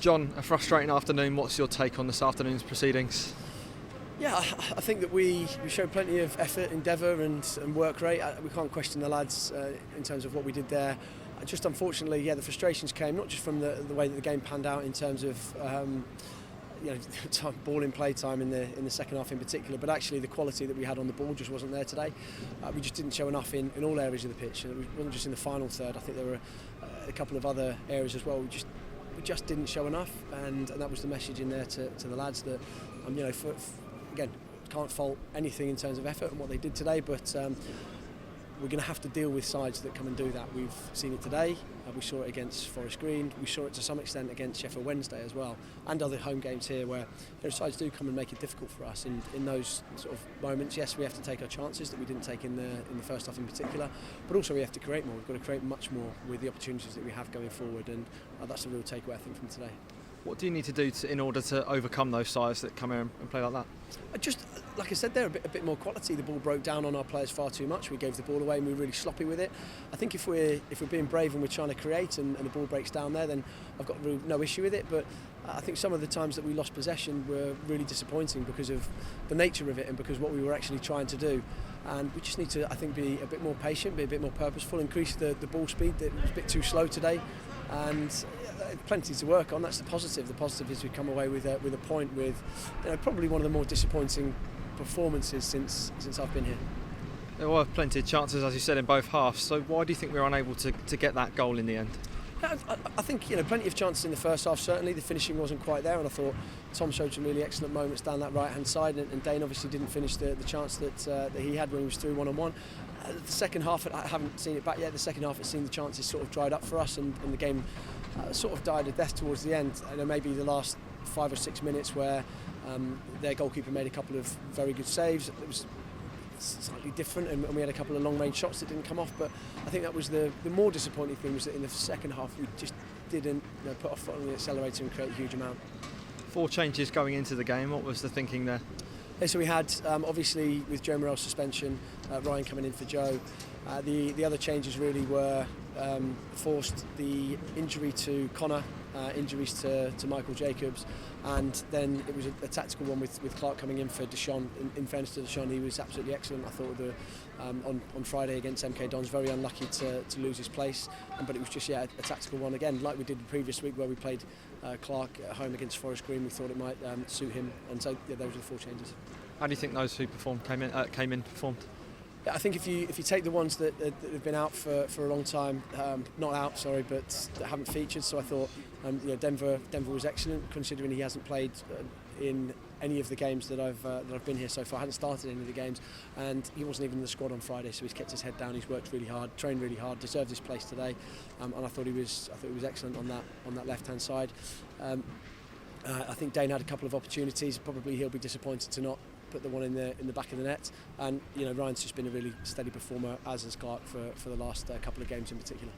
John, a frustrating afternoon. What's your take on this afternoon's proceedings? Yeah, I think that we showed plenty of effort, endeavour and work rate. We can't question the lads in terms of what we did there. Just unfortunately, the frustrations came not just from the way that the game panned out in terms of ball in play time in the second half in particular, but actually the quality that we had on the ball just wasn't there today. We just didn't show enough in all areas of the pitch. It wasn't just in the final third. I think there were a couple of other areas as well. We just didn't show enough, and that was the message in there to the lads that again, can't fault anything in terms of effort and what they did today, but we're going to have to deal with sides that come and do that. We've seen it today, we saw it against Forest Green, we saw it to some extent against Sheffield Wednesday as well, and other home games here where sides do come and make it difficult for us. In those sort of moments, yes, we have to take our chances that we didn't take in the first half in particular, but also we have to create more. We've got to create much more with the opportunities that we have going forward, and that's a real takeaway I think from today. What do you need to do in order to overcome those sides that come in and play like that? Just like I said, there a bit more quality. The ball broke down on our players far too much. We gave the ball away and we were really sloppy with it. I think if we're being brave and we're trying to create and the ball breaks down there, then I've got no issue with it. But I think some of the times that we lost possession were really disappointing because of the nature of it and because what we were actually trying to do. And we just need to, I think, be a bit more patient, be a bit more purposeful, increase the ball speed. That was a bit too slow today, and plenty to work on. That's the positive. The positive is we've come away with a point with probably one of the more disappointing performances since I've been here. There were plenty of chances, as you said, in both halves. So why do you think we were unable to get that goal in the end? I think plenty of chances in the first half. Certainly the finishing wasn't quite there, and I thought Tom showed some really excellent moments down that right hand side, and Dane obviously didn't finish the chance that he had when he was through one-on-one. The second half, I haven't seen it back yet. The second half, it's seen the chances sort of dried up for us, and the game sort of died a death towards the end. Maybe the last 5 or 6 minutes where their goalkeeper made a couple of very good saves. It was slightly different, and we had a couple of long-range shots that didn't come off. But I think that was the more disappointing thing, was that in the second half we just didn't put our foot on the accelerator and create a huge amount. 4 changes going into the game. What was the thinking there? So we had, obviously, with Joe Morell's suspension, Ryan coming in for Joe. The other changes really were forced the injury to Connor, injuries to Michael Jacobs, and then it was a tactical one with Clark coming in for Deshaun. In fairness to Deshaun, he was absolutely excellent. I thought on Friday against MK Dons, very unlucky to lose his place, but it was just a tactical one again, like we did the previous week where we played Clark at home against Forest Green. We thought it might suit him, and so those were the 4 changes. How do you think those who came in performed? I think if you take the ones that have been out for a long time, not out, sorry, but that haven't featured. So I thought Denver was excellent, considering he hasn't played in any of the games that I've been here so far. I hadn't started any of the games, and he wasn't even in the squad on Friday. So he's kept his head down. He's worked really hard, trained really hard, deserved his place today, and I thought he was excellent on that left-hand side. I think Dane had a couple of opportunities. Probably he'll be disappointed to not put the one in the back of the net, and Ryan's just been a really steady performer, as has Clark, for the last couple of games in particular.